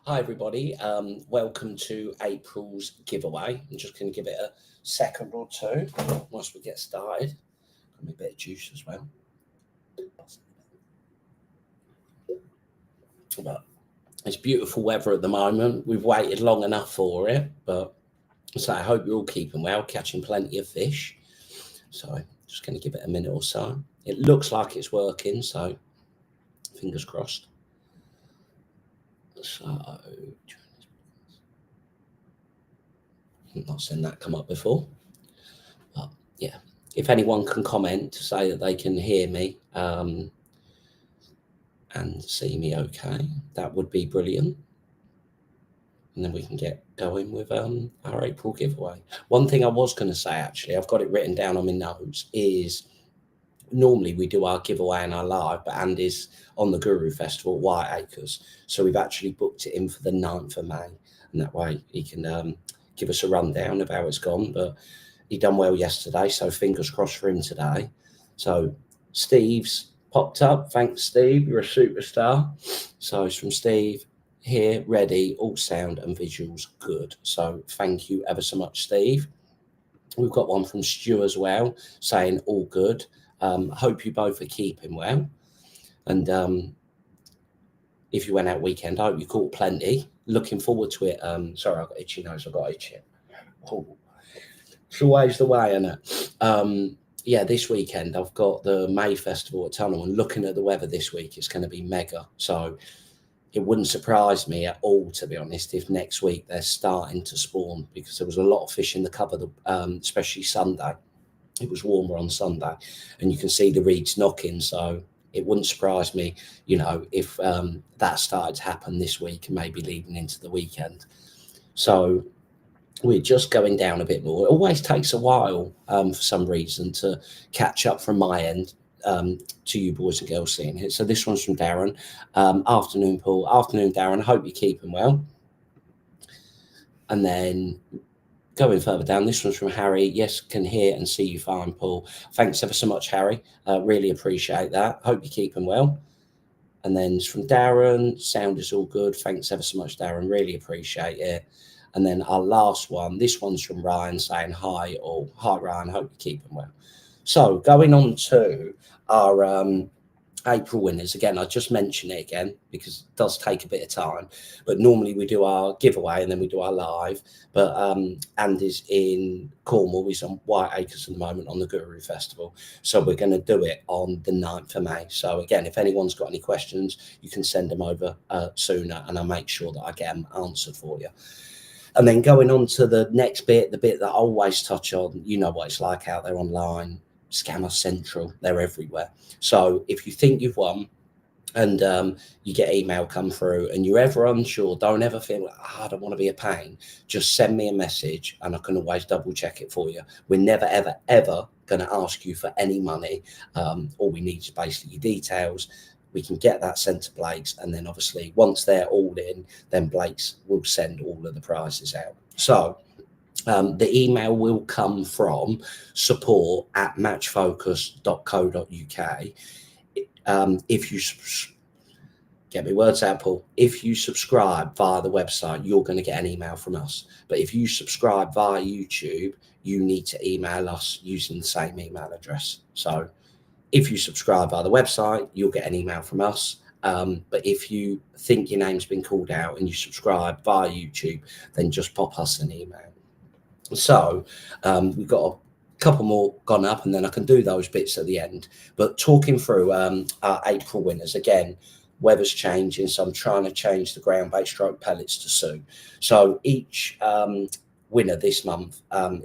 Hi everybody, welcome to April's giveaway. I'm just going to give it a second or two once we get started. Got me a bit of juice as well. But it's beautiful weather at the moment. We've waited long enough for it, but so I hope you're all keeping well, catching plenty of fish. So just going to give it a minute or so. It looks like it's working, so fingers crossed. So I've not seen that come up before, but yeah, if anyone can comment to say that they can hear me and see me okay, that would be brilliant, and then we can get going with our April giveaway. One thing I was going to say, actually, I've got it written down on my notes, is normally we do our giveaway and our live, but Andy's on the Guru Festival at Whiteacres, so we've actually booked it in for the 9th of May, and that way he can give us a rundown of how it's gone. But he done well yesterday, so fingers crossed for him today. So Steve's popped up. Thanks, Steve. You're a superstar. So it's from Steve. Here, ready, all sound and visuals good. So thank you ever so much, Steve. We've got one from Stu as well, saying all good. Hope you both are keeping well. And if you went out weekend, I hope you caught plenty. Looking forward to it. Sorry, I've got itchy nose. I've got itchy. Oh, it's always the way, isn't it? Yeah, this weekend I've got the May Festival at Tunnel, and looking at the weather this week, it's going to be mega. So it wouldn't surprise me at all, to be honest, if next week they're starting to spawn, because there was a lot of fish in the cover, especially Sunday. It was warmer on Sunday, and you can see the reeds knocking. So it wouldn't surprise me, if that started to happen this week and maybe leading into the weekend. So we're just going down a bit more. It always takes a while for some reason to catch up from my end to you boys and girls seeing it. So this one's from Darren. Afternoon, Paul. Afternoon, Darren. Hope you're keeping well. And then going further down, this one's from Harry. Yes, can hear and see you fine, Paul. Thanks ever so much, Harry. Really appreciate that. Hope you're keeping well. And then it's from Darren. Sound is all good. Thanks ever so much, Darren. Really appreciate it. And then our last one, this one's from Ryan, saying hi all. Hi, Ryan. Hope you're keeping well. So going on to our April winners. Again, I just mention it again because it does take a bit of time, but normally we do our giveaway and then we do our live. But Andy's in Cornwall. He's on Whiteacres at the moment on the Guru Festival, so we're going to do it on the 9th of May. So again, if anyone's got any questions, you can send them over sooner, and I'll make sure that I get them answered for you. And then going on to the next bit, the bit that I always touch on, you know what it's like out there online. Scammer Central, they're everywhere. So if you think you've won and you get email come through and you're ever unsure, don't ever feel like, I don't want to be a pain. Just send me a message and I can always double check it for you. We're never, ever, ever going to ask you for any money. All we need is basically your details. We can get that sent to Blake's, and then obviously once they're all in, then Blake's will send all of the prizes out. So the email will come from support@matchfocus.co.uk. If you get me words out, Paul. If you subscribe via the website, you're going to get an email from us. But if you subscribe via YouTube, you need to email us using the same email address. So if you subscribe via the website, you'll get an email from us. But if you think your name's been called out and you subscribe via YouTube, then just pop us an email. So we've got a couple more gone up, and then I can do those bits at the end. But talking through our April winners, again, weather's changing, so I'm trying to change the ground-based stroke pellets to suit. So each winner this month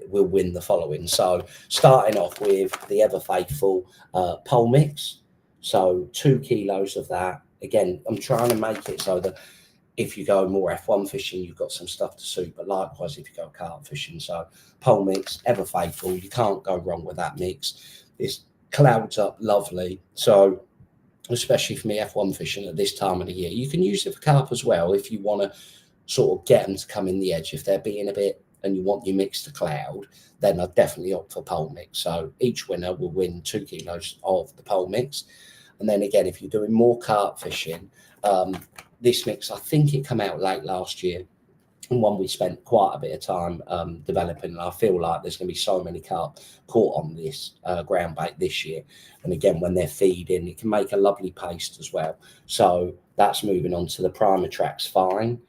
will win the following. So starting off with the ever-faithful pole mix. So 2 kilos of that. Again, I'm trying to make it so that if you go more F1 fishing, you've got some stuff to suit, but likewise if you go carp fishing. So pole mix, ever faithful, you can't go wrong with that mix. It clouds up lovely. So especially for me F1 fishing at this time of the year, you can use it for carp as well if you want to sort of get them to come in the edge. If they're being a bit and you want your mix to cloud, then I'd definitely opt for pole mix. So each winner will win 2 kilos of the pole mix. And then again, if you're doing more carp fishing, this mix, I think it came out late last year, and one we spent quite a bit of time developing. And I feel like there's going to be so many caught on this ground bait this year. And again, when they're feeding, it can make a lovely paste as well. So that's moving on to the Primatrax Fine.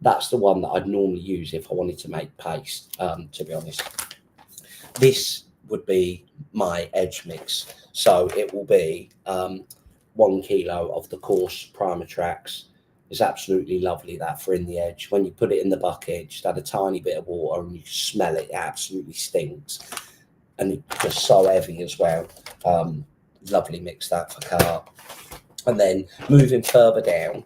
That's the one that I'd normally use if I wanted to make paste, to be honest. This would be my edge mix. So it will be 1 kilo of the coarse Primatrax. It's absolutely lovely, that, for in the edge. When you put it in the bucket, just add a tiny bit of water and you smell it. It absolutely stinks. And it's just so heavy as well. Lovely mix that for carp. And then moving further down,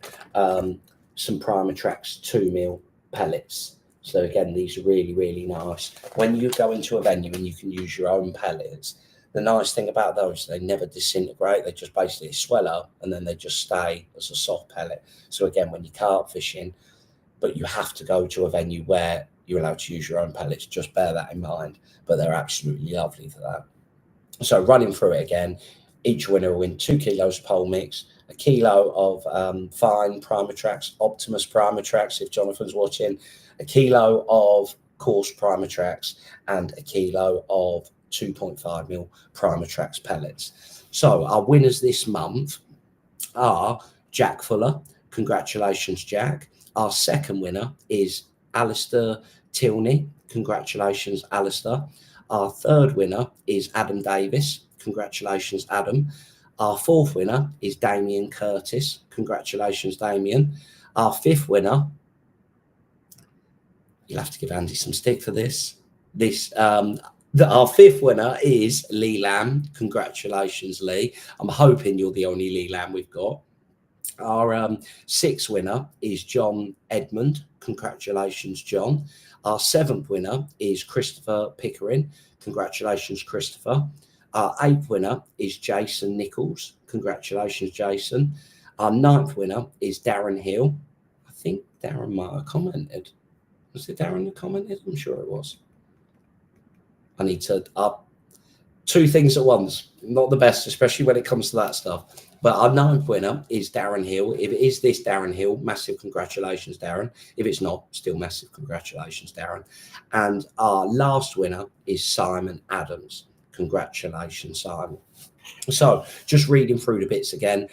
some Primatrax 2mm pellets. So again, these are really, really nice. When you go into a venue and you can use your own pellets, the nice thing about those, they never disintegrate. They just basically swell up and then they just stay as a soft pellet. So again, when you're carp fishing, but you have to go to a venue where you're allowed to use your own pellets, just bear that in mind. But they're absolutely lovely for that. So running through it again, each winner will win 2 kilos pole mix, a kilo of fine Primatrax, Optimus Primatrax, if Jonathan's watching, a kilo of coarse Primatrax, and a kilo of 2.5mm Primatrax pellets. So our winners this month are Jack Fuller. Congratulations, Jack. Our second winner is Alistair Tilney. Congratulations, Alistair. Our third winner is Adam Davis. Congratulations, Adam. Our fourth winner is Damien Curtis. Congratulations, Damien. Our fifth winner, you'll have to give Andy some stick for this. Our fifth winner is Lee Lamb. Congratulations, Lee. I'm hoping you're the only Lee Lamb we've got. Our sixth winner is John Edmund. Congratulations, John. Our seventh winner is Christopher Pickering. Congratulations, Christopher. Our eighth winner is Jason Nichols. Congratulations, Jason. Our ninth winner is Darren Hill. I think Darren might have commented. Was it Darren that commented? I'm sure it was. I need to up two things at once. Not the best, especially when it comes to that stuff. But our ninth winner is Darren Hill. If it is this Darren Hill, massive congratulations, Darren. If it's not, still massive congratulations, Darren. And our last winner is Simon Adams. Congratulations, Simon. So just reading through the bits again.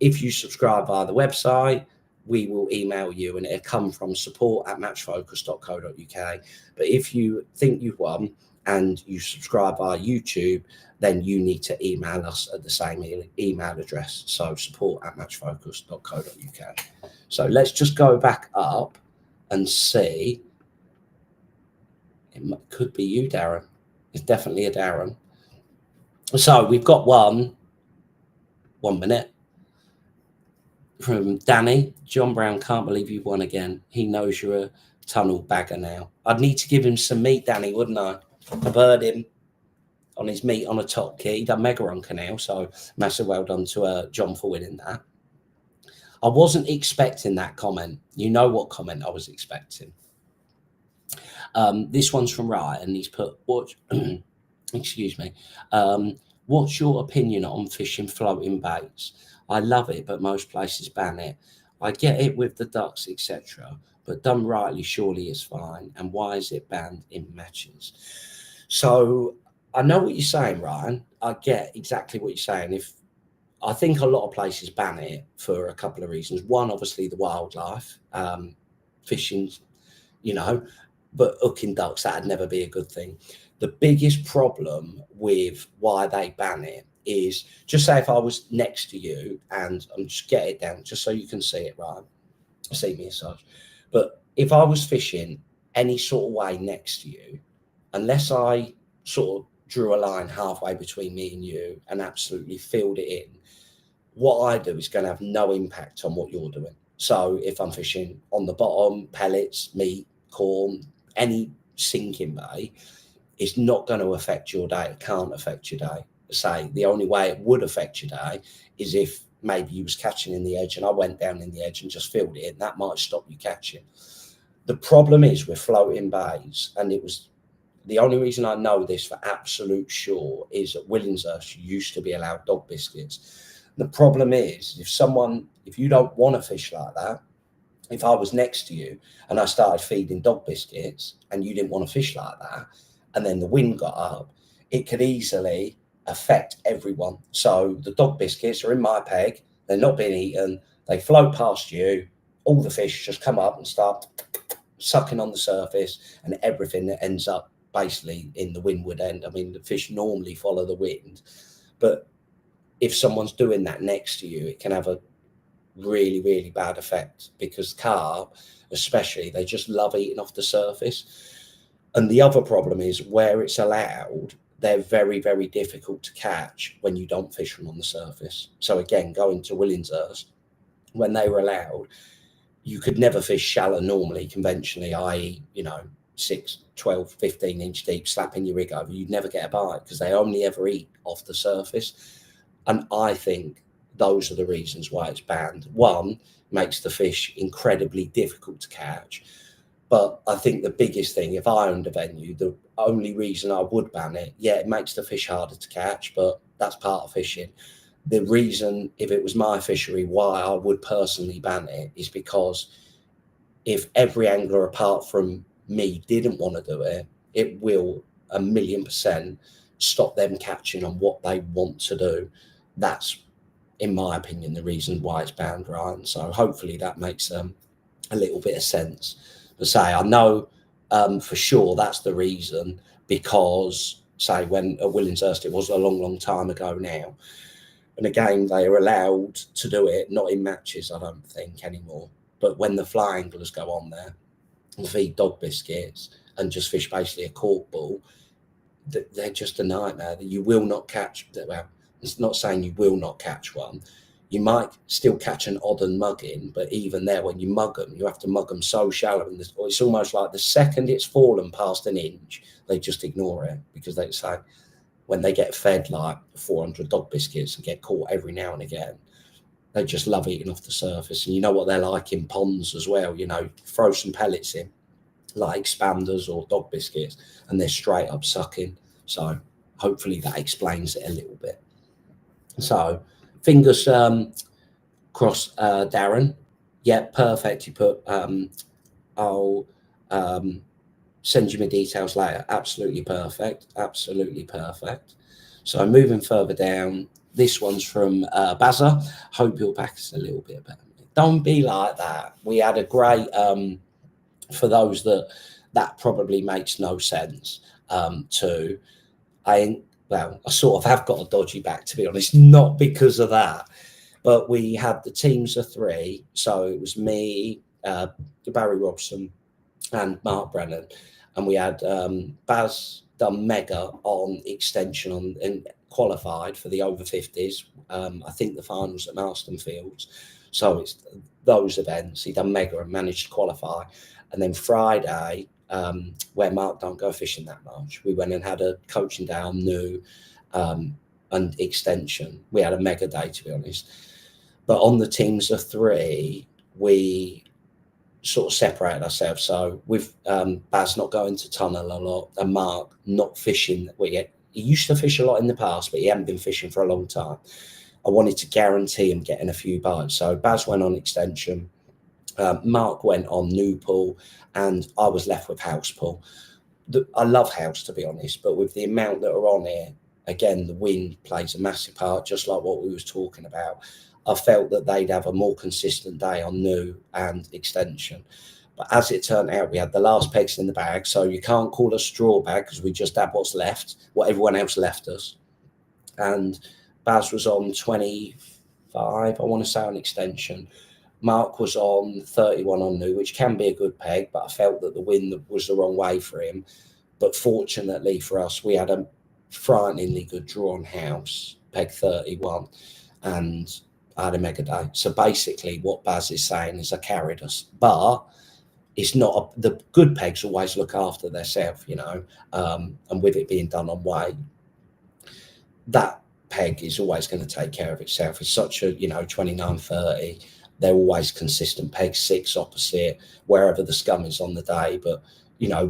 If you subscribe via the website, we will email you and it'll come from support@matchfocus.co.uk. But if you think you've won and you subscribe via YouTube, then you need to email us at the same email address. So support@matchfocus.co.uk. So let's just go back up and see. It could be you, Darren. It's definitely a Darren. So we've got 1 minute from Danny. John Brown, can't believe you've won again. He knows you're a tunnel bagger now. I'd need to give him some meat, Danny, wouldn't I? I've heard him on his meat on a top key. He done Mega Runker now, so massive well done to John for winning that. I wasn't expecting that comment. You know what comment I was expecting. This one's from Ryan. He's put, excuse me. What's your opinion on fishing floating baits? I love it, but most places ban it. I get it with the ducks, etc., but done rightly, surely it's fine. And why is it banned in matches? So I know what you're saying, Ryan. I get exactly what you're saying. I think a lot of places ban it for a couple of reasons. One, obviously, the wildlife, fishing, but hooking ducks, that'd never be a good thing. The biggest problem with why they ban it is, just say if I was next to you, and I'm just get it down just so you can see it, right? See me as such. But if I was fishing any sort of way next to you, unless I sort of drew a line halfway between me and you and absolutely filled it in, what I do is going to have no impact on what you're doing. So if I'm fishing on the bottom, pellets, meat, corn, any sinking bay, it's not going to affect your day. It can't affect your day. Say the only way it would affect your day is if maybe you was catching in the edge and I went down in the edge and just filled it in. That might stop you catching. The problem is with floating bays, and it was the only reason I know this for absolute sure, is at Willingshurst you used to be allowed dog biscuits. The problem is if you don't want to fish like that, if I was next to you and I started feeding dog biscuits and you didn't want to fish like that, and then the wind got up, it could easily affect everyone. So the dog biscuits are in my peg, they're not being eaten, they float past you, all the fish just come up and start sucking on the surface, and everything that ends up basically in the windward end. I mean, the fish normally follow the wind, but if someone's doing that next to you, it can have a really, really bad effect, because carp, especially, they just love eating off the surface. And the other problem is, where it's allowed, they're very, very difficult to catch when you don't fish them on the surface. So again, going to Willingshurst, when they were allowed, you could never fish shallow normally, conventionally, i.e., 6, 12, 15 inch deep, slapping your rig over. You'd never get a bite because they only ever eat off the surface. And I think those are the reasons why it's banned. One, makes the fish incredibly difficult to catch. But I think the biggest thing, if I owned a venue, the only reason I would ban it, yeah, it makes the fish harder to catch, but that's part of fishing. The reason, if it was my fishery, why I would personally ban it is because if every angler apart from me didn't want to do it, it will 1,000,000% stop them catching on what they want to do. That's, in my opinion, the reason why it's banned, Ryan. So hopefully that makes a little bit of sense. But say, I know for sure that's the reason, because say when at Willingshurst, it was a long, long time ago now. And again, they are allowed to do it, not in matches, I don't think, anymore. But when the fly anglers go on there and feed dog biscuits and just fish basically a cork ball, they're just a nightmare. That you will not catch. Well, it's not saying you will not catch one. You might still catch an odd and mugging, but even there, when you mug them, you have to mug them so shallow. And it's almost like the second it's fallen past an inch, they just ignore it, because they say when they get fed like 400 dog biscuits and get caught every now and again, they just love eating off the surface. And you know what they're like in ponds as well. Throw some pellets in, like expanders or dog biscuits, and they're straight up sucking. So hopefully that explains it a little bit. So fingers crossed, Darren. Yeah, perfect. You put, I'll send you my details later. Absolutely perfect. Absolutely perfect. So moving further down, this one's from Bazza. Hope your back is a little bit better. Don't be like that. We had a great, for those that probably makes no sense to, I sort of have got a dodgy back, to be honest, not because of that, but we had the teams of 3. So it was me, Barry Robson and Mark Brennan, and we had Baz done mega on extension and qualified for the over 50s. I think the finals at Marston Fields. So it's those events. He done mega and managed to qualify. And then Friday, where Mark don't go fishing that much, we went and had a coaching day on new and extension. We had a mega day, to be honest. But on the teams of 3, we sort of separated ourselves. So with Baz not going to tunnel a lot and Mark not fishing, he used to fish a lot in the past, but he hadn't been fishing for a long time. I wanted to guarantee him getting a few bites. So Baz went on extension, Mark went on new pool, and I was left with house pool. I love house, to be honest, but with the amount that are on here, again, the wind plays a massive part, just like what we was talking about. I felt that they'd have a more consistent day on new and extension. But as it turned out, we had the last pegs in the bag, so you can't call us straw bag because we just had what's left, what everyone else left us. And Baz was on 25, I want to say, on extension. Mark was on 31 on new, which can be a good peg, but I felt that the wind was the wrong way for him. But fortunately for us, we had a frighteningly good draw on house, peg 31, and I had a mega day. So basically what Baz is saying is I carried us, but it's not the good pegs always look after themselves, and with it being done on weight, that peg is always going to take care of itself. It's such a 29, 30. They're always consistent pegs, 6 opposite wherever the scum is on the day. But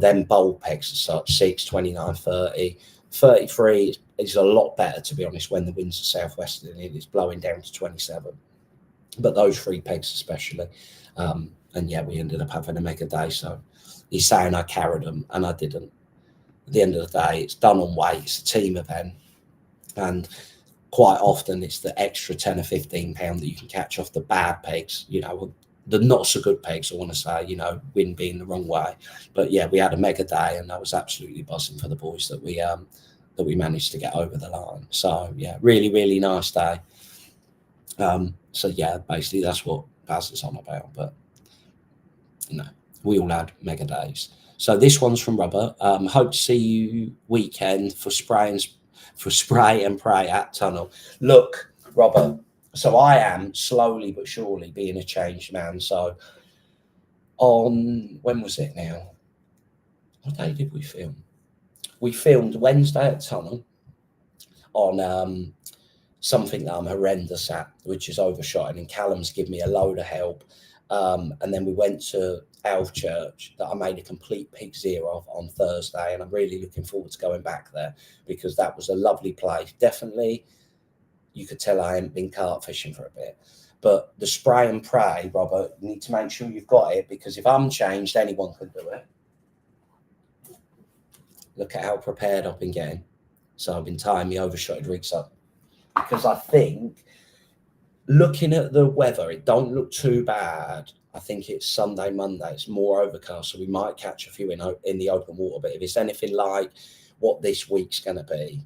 them bowl pegs are such 6, 29, 30, 33 is a lot better, to be honest, when the winds are southwesterly and it's blowing down to 27. But those 3 pegs especially. And yeah, we ended up having a mega day. So he's saying I carried them and I didn't. At the end of the day, it's done on weight. It's a team event. And quite often it's the extra 10 or 15 pound that you can catch off the bad pegs, you know, the not so good pegs, I want to say, you know, wind being the wrong way. But yeah, we had a mega day and I was absolutely buzzing for the boys that we managed to get over the line. So yeah, really, really nice day. So yeah, basically that's what Baz is on about. But you know, we all had mega days. So this one's from Robert. Hope to see you weekend for spray and pray at Tunnel. Look, Robert, so I am slowly but surely being a changed man. So on, when was it now? What day did we film? We filmed Wednesday at Tunnel on something that I'm horrendous at, which is overshotting, and Callum's given me a load of help. And then we went to Elf Church that I made a complete pig zero of on Thursday, and I'm really looking forward to going back there because that was a lovely place. Definitely, you could tell I hadn't been carp fishing for a bit. But the spray and pray, Robert, you need to make sure you've got it, because if I'm changed, anyone can do it. Look at how prepared I've been getting. So I've been tying my overshotted rigs up because I think, looking at the weather, it don't look too bad. I think it's Sunday, Monday. It's more overcast, so we might catch a few in the open water. But if it's anything like what this week's going to be,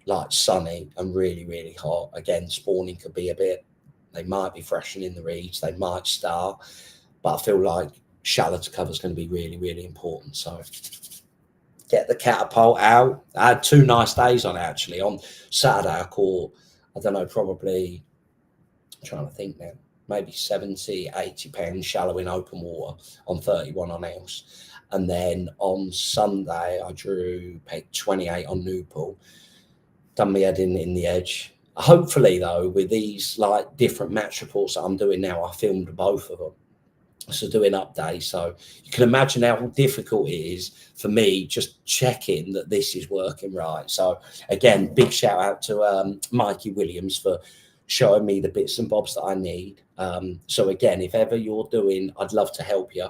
like sunny and really, really hot, again, spawning could be a bit. They might be freshening the reeds. They might start. But I feel like shallow to cover is going to be really, really important. So get the catapult out. I had 2 nice days on it, actually. On Saturday, I caught, I don't know, probably, I'm trying to think now, maybe 70, 80 pounds shallow in open water on 31 on else. And then on Sunday, I drew 28 on Newpool, done my head in the edge. Hopefully, though, with these like different match reports that I'm doing now, I filmed both of them. So doing updates. So you can imagine how difficult it is for me just checking that this is working right. So again, big shout out to Mikey Williams for showing me the bits and bobs that I need. So again, if ever you're doing, I'd love to help you.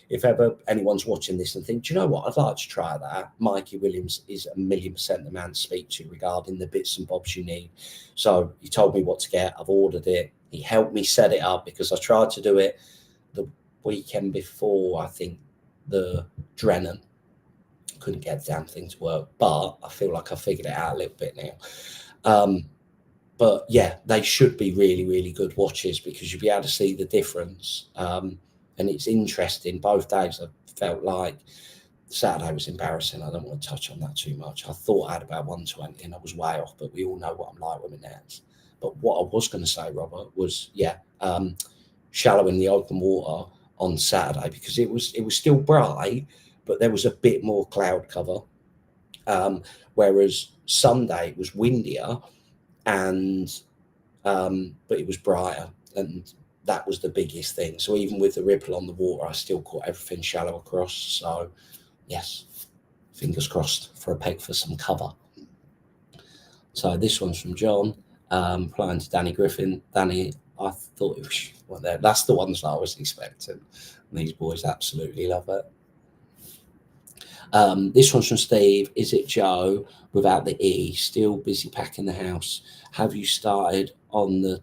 If ever anyone's watching this and think, do you know what, I'd like to try that, Mikey Williams is 1,000,000% the man to speak to regarding the bits and bobs you need. So he told me what to get. I've ordered it. He helped me set it up because I tried to do it the weekend before, I think, the Drennan. Couldn't get the damn thing to work, but I feel like I figured it out a little bit now. But yeah, they should be really, really good watches because you'll be able to see the difference. And it's interesting. Both days I felt like Saturday was embarrassing. I don't want to touch on that too much. I thought I had about 120 and I was way off, but we all know what I'm like with my nets. But what I was going to say, Robert, was shallow in the open water on Saturday because it was still bright, but there was a bit more cloud cover. Whereas Sunday it was windier, and but it was brighter, and that was the biggest thing. So even with the ripple on the water, I still caught everything shallow across. So yes, fingers crossed for a peg for some cover. So this one's from John, applying to Danny Griffin. Danny, I thought it was, well, that's the ones that I was expecting. And these boys absolutely love it. This one's from Steve. Is it Joe without the E? Still busy packing the house. Have you started on the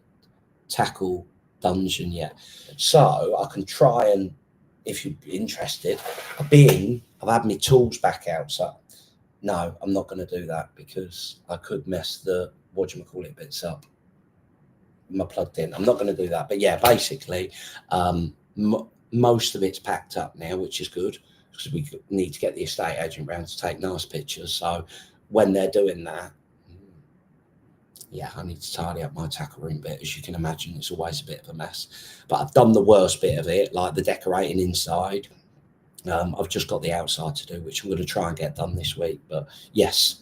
tackle dungeon yet? So I can try, and if you'd be interested, I've had my tools back out. So no, I'm not going to do that because I could mess the bits up. My plugged in. I'm not going to do that. But yeah, basically, most of it's packed up now, which is good, because we need to get the estate agent round to take nice pictures. So when they're doing that, yeah, I need to tidy up my tackle room bit. As you can imagine, it's always a bit of a mess. But I've done the worst bit of it, like the decorating inside. I've just got the outside to do, which I'm going to try and get done this week. But yes,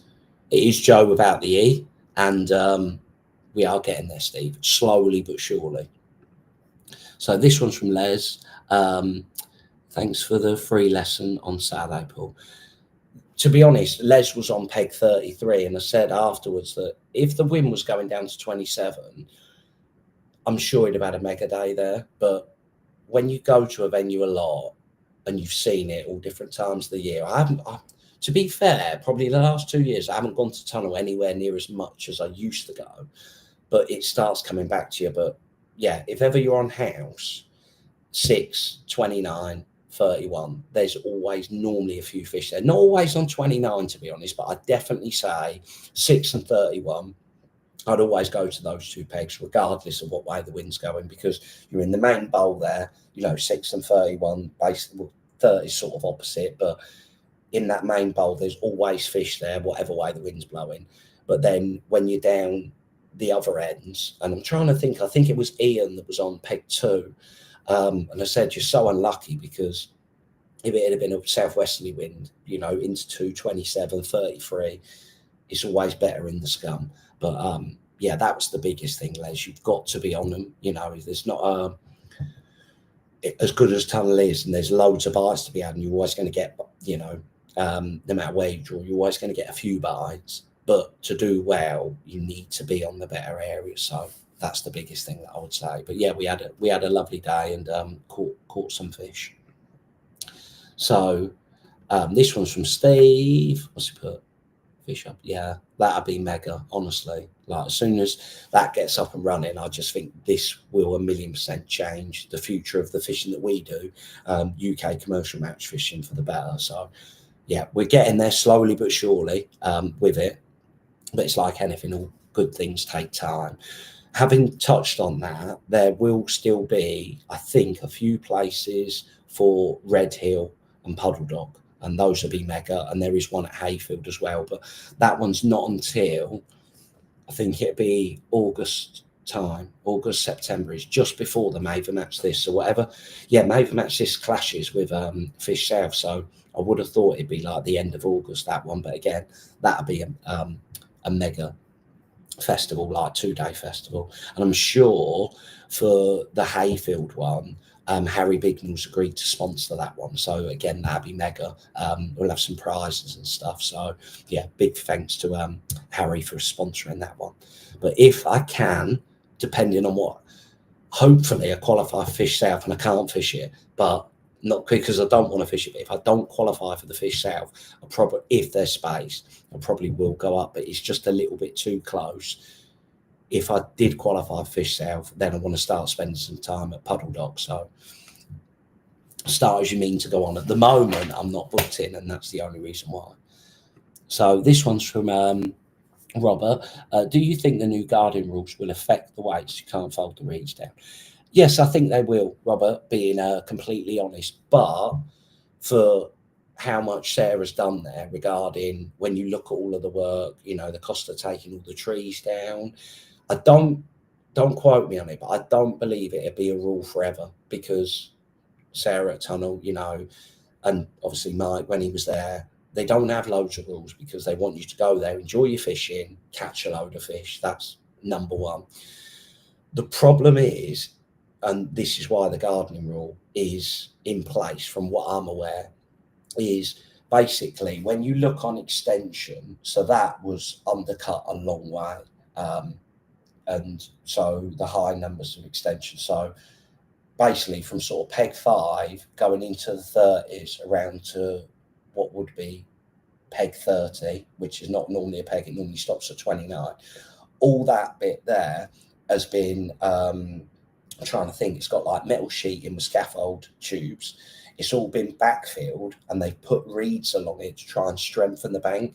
it is Joe without the E. And we are getting there, Steve, slowly but surely. So this one's from Les. Thanks for the free lesson on Saturday, Paul. to be honest, Les was on peg 33, and I said afterwards that if the wind was going down to 27, I'm sure he'd have had a mega day there. But when you go to a venue a lot and you've seen it all different times of the year, to be fair, probably the last 2 years, I haven't gone to tunnel anywhere near as much as I used to go, but it starts coming back to you. But yeah, if ever you're on house, 6, 29, 31, there's always normally a few fish there. Not always on 29, to be honest, but I'd definitely say 6 and 31. I'd always go to those two pegs, regardless of what way the wind's going, because you're in the main bowl there, 6 and 31, basically, well, 30 is sort of opposite, but in that main bowl, there's always fish there, whatever way the wind's blowing. But then when you're down the other ends, and I'm trying to think, I think it was Ian that was on peg 2, and I said, you're so unlucky, because if it had been a southwesterly wind, into 227, 33, it's always better in the scum. But yeah, that was the biggest thing, Les. You've got to be on them. There's not as good as tunnel is, and there's loads of bites to be had, and you're always going to get, no matter where you draw, you're always going to get a few bites. But to do well, you need to be on the better areas. So that's the biggest thing that I would say. But yeah, we had a lovely day and caught some fish. So this one's from Steve. What's he put? Fish up. Yeah, that'd be mega, honestly. Like, as soon as that gets up and running, I just think this will 1,000,000% change the future of the fishing that we do, UK commercial match fishing, for the better. So yeah, we're getting there slowly but surely with it. But it's like anything, all good things take time. Having touched on that, there will still be, I think, a few places for Red Hill and Puddle Dog, and those will be mega. And there is one at Hayfield as well, but that one's not until, I think it'll be August time. August, September is just before the Maver Match This or whatever. Yeah, Maver Match This clashes with Fish South, so I would have thought it'd be like the end of August, that one. But again, that'll be a mega festival, like 2-day festival. And I'm sure for the Hayfield one, Harry Bignell's agreed to sponsor that one. So again, that'd be mega. We'll have some prizes and stuff. So yeah, big thanks to Harry for sponsoring that one. But if I can, depending on what, hopefully I qualify for Fish South, and I can't fish it, but not because I don't want to fish it. But if I don't qualify for the Fish South, I probably, if there's space, I probably will go up, but it's just a little bit too close. If I did qualify for Fish South, then I want to start spending some time at Puddle Dog. So start as you mean to go on. At the moment, I'm not booked in, and that's the only reason why. So this one's from Robert. Do you think the new guarding rules will affect the weights? You can't fold the reeds down. Yes, I think they will, Robert, being completely honest. But for how much Sarah's done there regarding, when you look at all of the work, the cost of taking all the trees down, I don't quote me on it, but I don't believe it'd be a rule forever, because Sarah at Tunnel, and obviously Mike, when he was there, they don't have loads of rules, because they want you to go there, enjoy your fishing, catch a load of fish. That's number one. The problem is, and this is why the gardening rule is in place from what I'm aware, is basically when you look on extension, so that was undercut a long way. And so the high numbers of extension. So basically from sort of peg 5 going into the 30s around to what would be peg 30, which is not normally a peg, it normally stops at 29. All that bit there has been, I'm trying to think, it's got like metal sheeting with scaffold tubes. It's all been backfilled, and they've put reeds along it to try and strengthen the bank.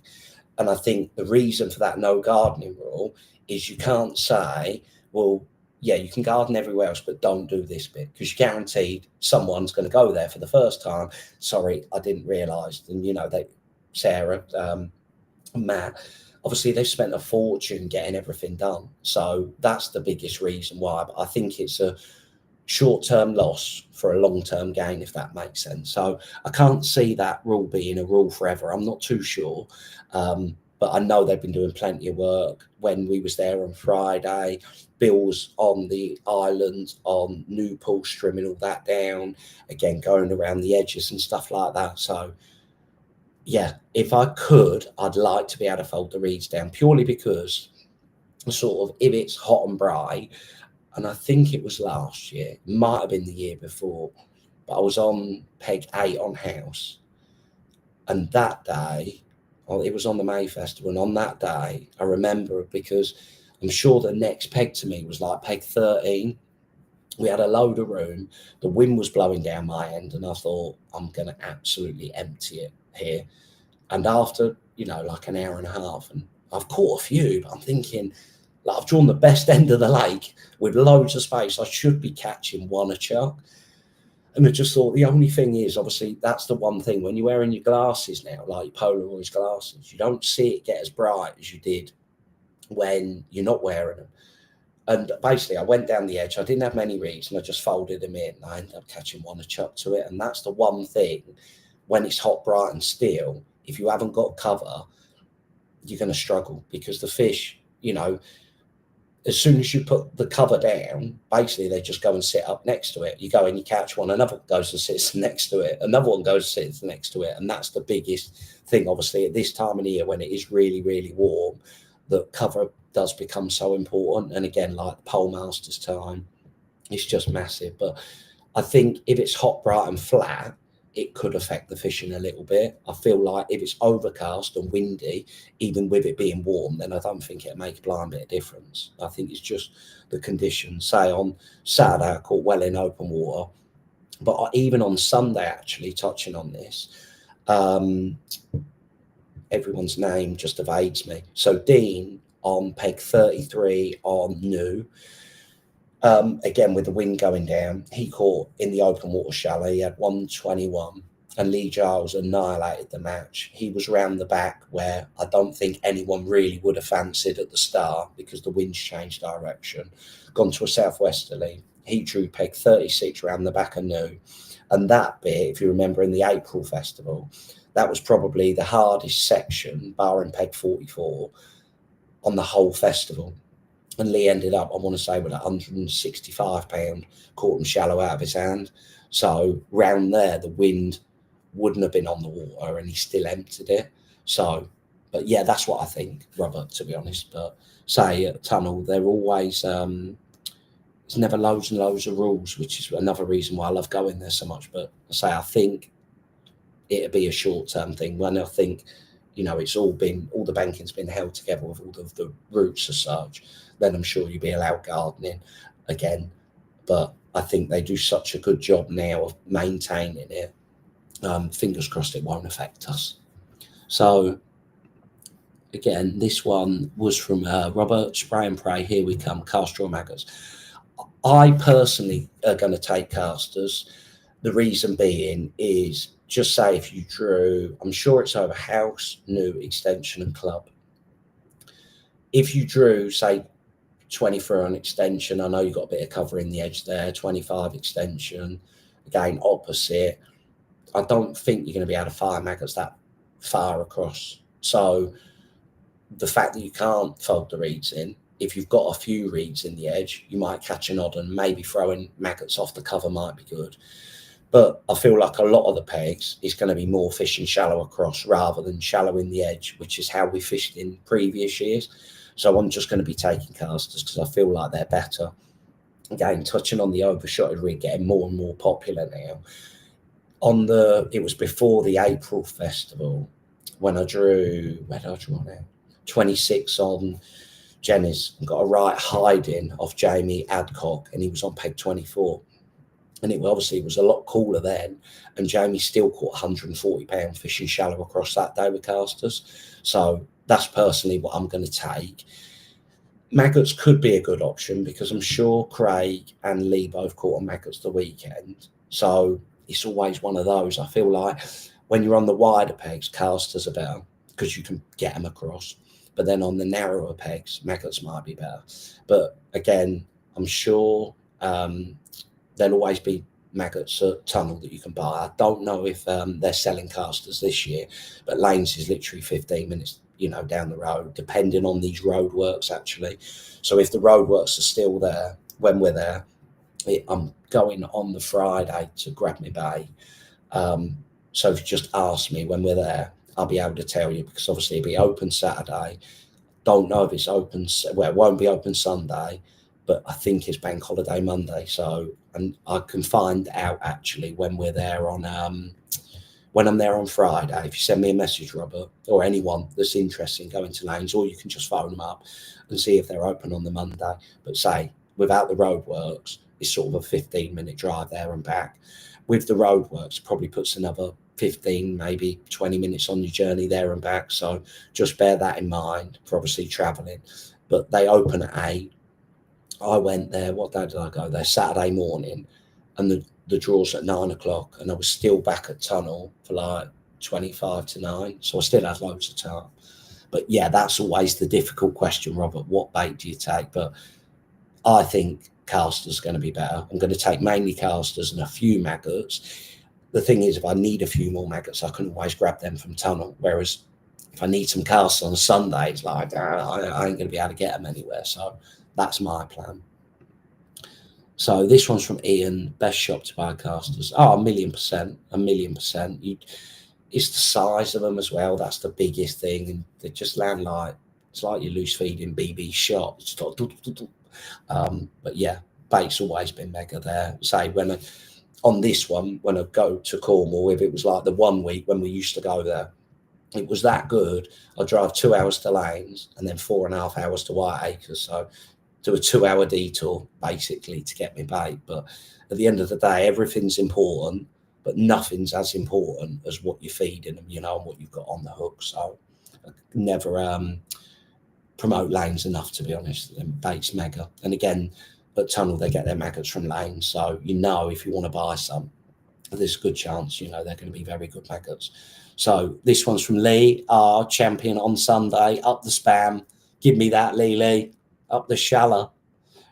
And I think the reason for that no gardening rule is you can't say, well, yeah, you can garden everywhere else, but don't do this bit, because you're guaranteed someone's going to go there for the first time. Sorry, I didn't realise. And, Sarah, Matt, obviously they've spent a fortune getting everything done. So that's the biggest reason why. But I think it's a short-term loss for a long-term gain, if that makes sense. So I can't see that rule being a rule forever. I'm not too sure. But I know they've been doing plenty of work. When we was there on Friday, Bill's on the island, on new pool, trimming all that down, again, going around the edges and stuff like that. So yeah, if I could, I'd like to be able to fold the reeds down, purely because sort of if it's hot and bright, and I think it was last year, might have been the year before, but I was on peg 8 on house, and that day, well, it was on the May Festival, and on that day, I remember because I'm sure the next peg to me was like peg 13. We had a load of room, the wind was blowing down my end, and I thought, I'm going to absolutely empty it here. And after, like an hour and a half, and I've caught a few, but I'm thinking, like, I've drawn the best end of the lake with loads of space. I should be catching one a chuck. And I just thought the only thing is, obviously, that's the one thing when you're wearing your glasses now, like your Polaroid glasses, you don't see it get as bright as you did when you're not wearing them. And basically, I went down the edge. I didn't have many reeds, and I just folded them in. I ended up catching one a chuck to it. And that's the one thing when it's hot, bright, and still, if you haven't got cover, you're going to struggle because the fish, as soon as you put the cover down, basically they just go and sit up next to it. You go and you catch one, another one goes and sits next to it, another one goes and sits next to it. And that's the biggest thing, obviously, at this time of the year when it is really, really warm, that cover does become so important. And again, like the Pole Masters time, it's just massive. But I think if it's hot, bright and flat, it could affect the fishing a little bit. I feel like if it's overcast and windy, even with it being warm, then I don't think it'll make a blind bit of difference. I think it's just the conditions. Say on Saturday, I caught well in open water, but even on Sunday, actually, touching on this, everyone's name just evades me. So Dean on peg 33 on new. Again, with the wind going down, he caught in the open water shallow. He had 121, and Lee Giles annihilated the match. He was round the back where I don't think anyone really would have fancied at the start because the wind's changed direction, gone to a southwesterly. He drew peg 36 round the back of new. And that bit, if you remember in the April festival, that was probably the hardest section, barring peg 44, on the whole festival. And Lee ended up, I want to say, with £165, caught him shallow out of his hand. So round there, the wind wouldn't have been on the water and he still emptied it. So, but yeah, that's what I think, Robert, to be honest. But say at Tunnel, they're always, there's never loads and loads of rules, which is another reason why I love going there so much. But I think it'd be a short-term thing when I think, it's all the banking's been held together with all of the routes as such. Then I'm sure you'll be allowed gardening again. But I think they do such a good job now of maintaining it. Fingers crossed it won't affect us. So, again, this one was from Robert, Spray and Pray. Here we come, cast draw maggots. I personally are going to take casters. The reason being is just say if you drew, I'm sure it's over house, new, extension and club. If you drew, say, 24 on extension, I know you've got a bit of cover in the edge there, 25 extension, again, opposite. I don't think you're going to be able to fire maggots that far across. So the fact that you can't fold the reeds in, if you've got a few reeds in the edge, you might catch an odd, and maybe throwing maggots off the cover might be good. But I feel like a lot of the pegs is going to be more fishing shallow across rather than shallow in the edge, which is how we fished in previous years. So I'm just going to be taking casters because I feel like they're better. Again, touching on the overshotted rig, getting more and more popular now. It was before the April festival when I drew, where did I draw now? 26 on Jenny's and got a right hiding off Jamie Adcock, and he was on peg 24. And it obviously was a lot cooler then. And Jamie still caught £140 fishing shallow across that day with casters. So that's personally what I'm going to take. Maggots could be a good option because I'm sure Craig and Lee both caught on maggots the weekend. So it's always one of those. I feel like when you're on the wider pegs, casters are better because you can get them across. But then on the narrower pegs, maggots might be better. But again, I'm sure there'll always be maggots at Tunnel that you can buy. I don't know if they're selling casters this year, but Lanes is literally 15 minutes, down the road, depending on these roadworks, actually. So if the roadworks are still there when we're there, I'm going on the Friday to grab my bait. So if you just ask me when we're there, I'll be able to tell you, because obviously it'll be open Saturday. Don't know if it's open, well, it won't be open Sunday, but I think it's bank holiday Monday. So, and I can find out actually when we're there on, when I'm there on Friday. If you send me a message, Robert, or anyone that's interested in going to Lanes, or you can just phone them up and see if they're open on the Monday. But say, without the roadworks, it's sort of a 15-minute drive there and back. With the roadworks, it probably puts another 15, maybe 20 minutes on your journey there and back. So just bear that in mind for obviously traveling. But they open at 8. I went there, what day did I go there? Saturday morning, and the draw's at 9 o'clock, and I was still back at Tunnel for like 25 to 9. So I still had loads of time. But yeah, that's always the difficult question, Robert. What bait do you take? But I think casters going to be better. I'm going to take mainly casters and a few maggots. The thing is, if I need a few more maggots, I can always grab them from Tunnel. Whereas if I need some casters on a Sunday, it's like, I ain't going to be able to get them anywhere. So that's my plan. So this one's from Ian. Best shop to buy casters. Oh, 1,000,000%. 1,000,000%. It's the size of them as well. That's the biggest thing. And they just land like, it's like you're loose feeding BB shot. It's like, but yeah, bait's always been mega there. Say on this one, when I go to Cornwall, if it was like the 1 week when we used to go there, it was that good. I drive 2 hours to Lanes and then 4.5 hours to Whiteacres. So do a 2-hour detour basically to get me bait. But at the end of the day, everything's important, but nothing's as important as what you're feeding them, and what you've got on the hook. So I never promote Lanes enough, to be honest. And bait's mega. And again, at Tunnel, they get their maggots from Lanes. So if you want to buy some, there's a good chance, they're going to be very good maggots. So this one's from Lee, our champion on Sunday. Up the spam. Give me that, Lee. Up the shallow.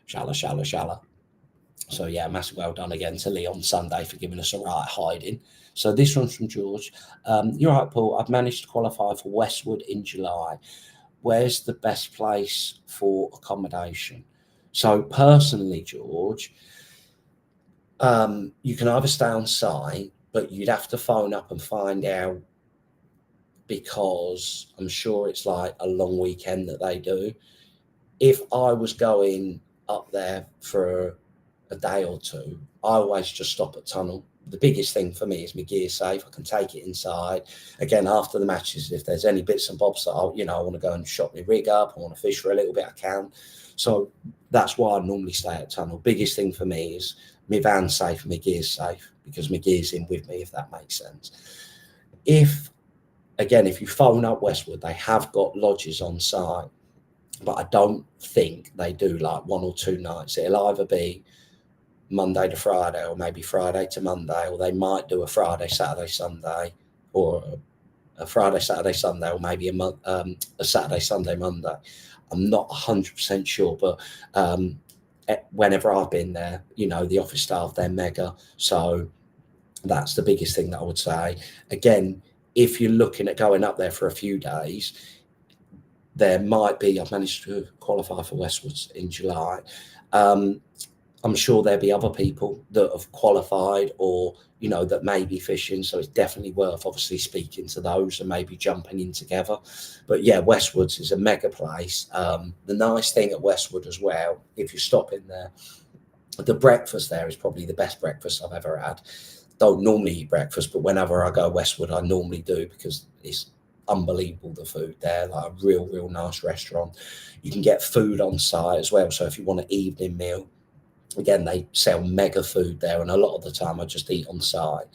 So yeah, massive well done again to Lee on Sunday for giving us a right hiding. So this one's from George. You're right, Paul. I've managed to qualify for Westwood in July. Where's the best place for accommodation? So personally, George, you can either stay on site, but you'd have to phone up and find out, because I'm sure it's like a long weekend that they do. If I was going up there for a day or two, I always just stop at Tunnel. The biggest thing for me is my gear safe. I can take it inside. Again, after the matches, if there's any bits and bobs that I want to go and shop my rig up, I want to fish for a little bit, I can. So that's why I normally stay at Tunnel. Biggest thing for me is my van's safe and my gear's safe, because my gear's in with me, if that makes sense. If you phone up Westwood, they have got lodges on site, but I don't think they do like 1 or 2 nights. It'll either be Monday to Friday, or maybe Friday to Monday, or they might do a Friday, Saturday, Sunday, or a Friday, Saturday, Sunday, or maybe a Saturday, Sunday, Monday. I'm not 100% sure, but whenever I've been there, the office staff, they're mega. So that's the biggest thing that I would say. Again, if you're looking at going up there for a few days, there might be, I've managed to qualify for Westwoods in July. I'm sure there'll be other people that have qualified, or, that may be fishing. So it's definitely worth obviously speaking to those and maybe jumping in together. But yeah, Westwoods is a mega place. The nice thing at Westwood as well, if you're stopping there, the breakfast there is probably the best breakfast I've ever had. Don't normally eat breakfast, but whenever I go Westwood, I normally do, because it's unbelievable, the food there. Like a real nice restaurant. You can get food on site as well. So if you want an evening meal, again, they sell mega food there, and a lot of the time I just eat on site.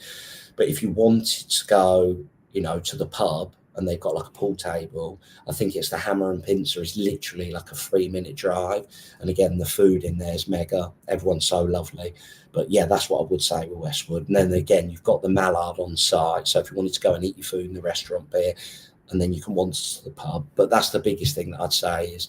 But if you wanted to go, to the pub, and they've got like a pool table, I think it's the Hammer and Pincer. Is literally like a 3-minute drive, and again, the food in there is mega. Everyone's so lovely. But yeah, that's what I would say with Westwood. And then again, you've got the Mallard on site, so if you wanted to go and eat your food in the restaurant, beer, and then you can wander to the pub. But that's the biggest thing that I'd say, is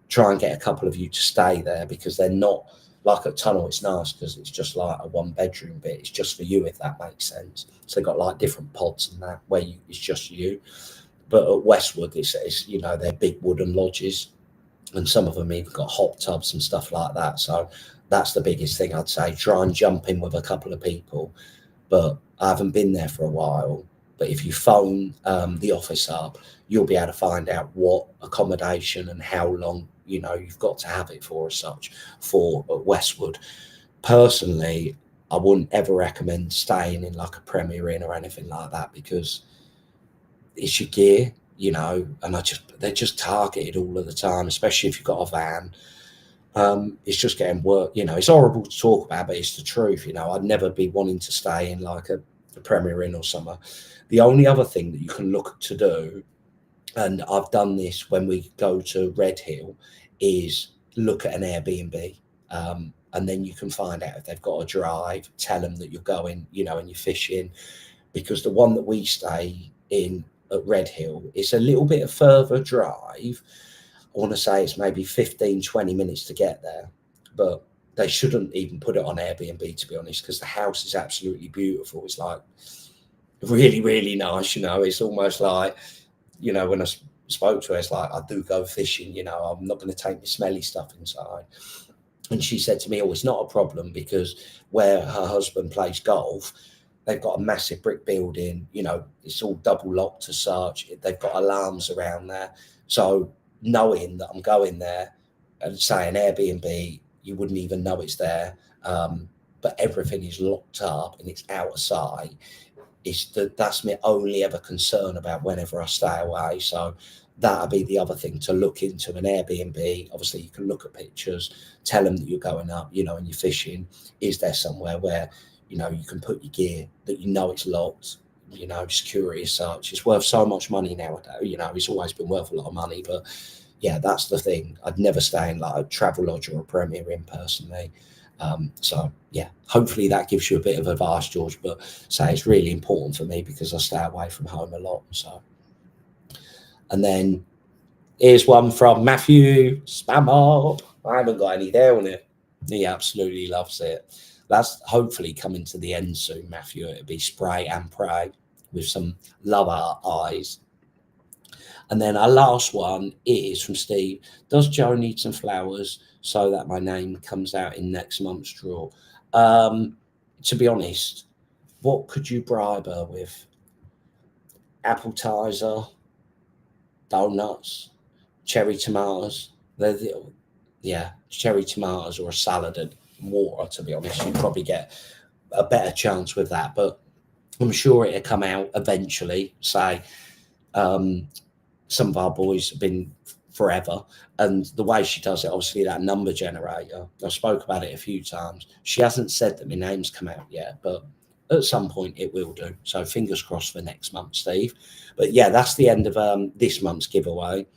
try and get a couple of you to stay there, because they're not like at Tunnel. It's nice because it's just like a 1-bedroom bit. It's just for you, if that makes sense. So they've got like different pods and that where it's just you. But at Westwood, it's they're big wooden lodges, and some of them even got hot tubs and stuff like that. So that's the biggest thing I'd say. Try and jump in with a couple of people. But I haven't been there for a while. But if you phone the office up, you'll be able to find out what accommodation and how long, you know, you've got to have it for as such for Westwood. Personally, I wouldn't ever recommend staying in like a Premier Inn or anything like that, because it's your gear, you know, and they're just targeted all of the time, especially if you've got a van. It's just getting work, you know. It's horrible to talk about, but it's the truth, you know. I'd never be wanting to stay in like a Premier Inn or somewhere. The only other thing that you can look to do, and I've done this when we go to Red Hill, is look at an Airbnb. And then you can find out if they've got a drive, tell them that you're going, you know, and you're fishing. Because the one that we stay in at Red Hill is a little bit of further drive. I want to say it's maybe 15, 20 minutes to get there. But they shouldn't even put it on Airbnb, to be honest, because the house is absolutely beautiful. It's like really, really nice, you know. It's almost like, you know, when I spoke to her, it's like, I do go fishing, you know, I'm not going to take the smelly stuff inside. And she said to me, oh, it's not a problem, because where her husband plays golf, they've got a massive brick building, you know, it's all double locked as such. They've got alarms around there. So knowing that I'm going there and say an Airbnb, you wouldn't even know it's there. But everything is locked up and it's out of sight. That's my only ever concern about whenever I stay away. So that'll be the other thing to look into, an Airbnb. Obviously, you can look at pictures, tell them that you're going up, you know, and you're fishing. Is there somewhere where, you know, you can put your gear that you know it's locked, you know, security as such. It's worth so much money nowadays, you know, it's always been worth a lot of money. But yeah, that's the thing. I'd never stay in like a travel lodge or a Premier Inn personally. So yeah, hopefully that gives you a bit of advice, George. But say it's really important for me because I stay away from home a lot. So, and then here's one from Matthew Spammer. I haven't got any there on it. He absolutely loves it. That's hopefully coming to the end soon, Matthew. It'll be Spray and Pray with some love eyes. And then our last one is from Steve. Does Joe need some flowers so that my name comes out in next month's draw? To be honest, what could you bribe her with? Appetizer, donuts, cherry tomatoes. Yeah, cherry tomatoes or a salad and water, to be honest. You'd probably get a better chance with that. But I'm sure it'll come out eventually. Say, some of our boys have been forever, and the way she does it, obviously that number generator, I spoke about it a few times. She hasn't said that my name's come out yet, but at some point it will do. So fingers crossed for next month, Steve. But yeah, that's the end of this month's giveaway.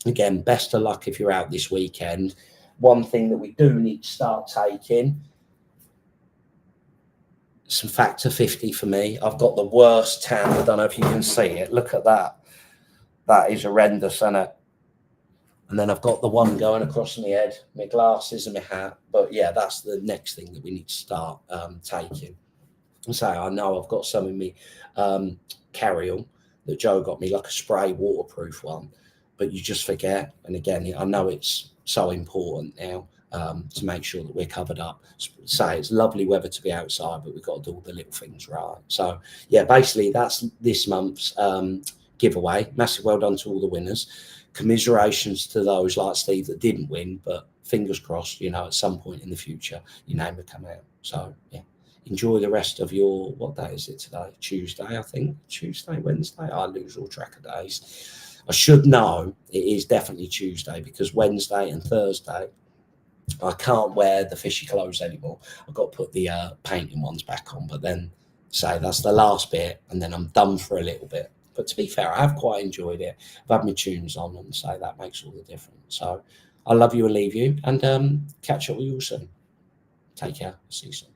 Again, best of luck if you're out this weekend. One thing that we do need to start taking, some factor 50 for me. I've got the worst tan. I don't know if you can see it. Look at that. That is horrendous, isn't it? And then I've got the one going across my head, my glasses and my hat. But yeah, that's the next thing that we need to start taking. So I know I've got some in me carry-on that Joe got me, like a spray waterproof one. But you just forget. And again, I know it's so important now to make sure that we're covered up. Say it's lovely weather to be outside, but we've got to do all the little things right. So yeah, basically that's this month's giveaway. Massive well done to all the winners. Commiserations to those like Steve that didn't win, but fingers crossed, you know, at some point in the future, your name will come out. So yeah, enjoy the rest of your, what day is it today? Tuesday, I think. Tuesday, Wednesday. I lose all track of days. I should know it is definitely Tuesday, because Wednesday and Thursday I can't wear the fishy clothes anymore. I've got to put the painting ones back on, but then say that's the last bit and then I'm done for a little bit. But to be fair, I have quite enjoyed it. I've had my tunes on, and so that makes all the difference. So I love you and leave you, and catch up with you all soon. Take care. See you soon.